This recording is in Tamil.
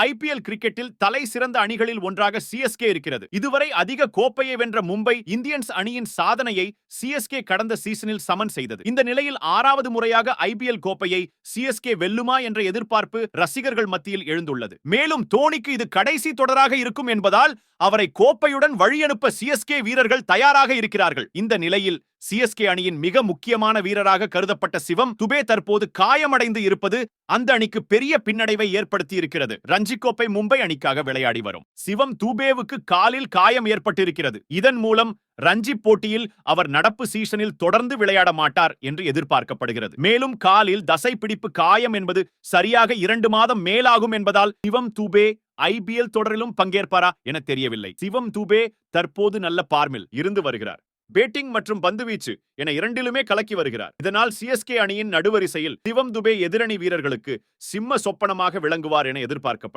ஐபிஎல் கிரிக்கெட்டில் தலை சிறந்த அணிகளில் ஒன்றாக சிஎஸ்கே இருக்கிறது. இதுவரை அதிக கோப்பையை வென்ற மும்பை இந்தியன்ஸ் அணியின் சாதனையை சிஎஸ்கே கடந்த சீசனில் சமன் செய்தது. இந்த நிலையில் 6வது முறையாக ஐபிஎல் கோப்பையை சிஎஸ்கே வெல்லுமா என்ற எதிர்பார்ப்பு ரசிகர்கள் மத்தியில் எழுந்துள்ளது. மேலும் தோனிக்கு இது கடைசி தொடராக இருக்கும் என்பதால் அவரை கோப்பையுடன் வழியனுப்ப சிஎஸ்கே வீரர்கள் தயாராக இருக்கிறார்கள். இந்த நிலையில் சிஎஸ்கே அணியின் மிக முக்கியமான வீரராக கருதப்பட்ட சிவம் துபே தற்போது காயமடைந்து இருப்பது அந்த அணிக்கு பெரிய பின்னடைவை ஏற்படுத்தி இருக்கிறது. ரஞ்சி கோப்பை மும்பை அணிக்காக விளையாடி வரும் சிவம் துபேவுக்கு காலில் காயம் ஏற்பட்டிருக்கிறது. இதன் மூலம் ரஞ்சி போட்டியில் அவர் நடப்பு சீசனில் தொடர்ந்து விளையாட மாட்டார் என்று எதிர்பார்க்கப்படுகிறது. மேலும் காலில் தசை பிடிப்பு காயம் என்பது சரியாக 2 மாதம் மேலாகும் என்பதால் சிவம் துபே ஐபிஎல் தொடரிலும் பங்கேற்பாரா என தெரியவில்லை. சிவம் துபே தற்போது நல்ல பார்மில் இருந்து வருகிறார். பேட்டிங் மற்றும் பந்துவீச்சு என இரண்டிலுமே கலக்கி வருகிறார். இதனால் சிஎஸ்கே அணியின் நடுவரிசையில் சிவம் துபே எதிரணி வீரர்களுக்கு சிம்ம சொப்பனமாக விளங்குவார் என எதிர்பார்க்கப்படுகிறது.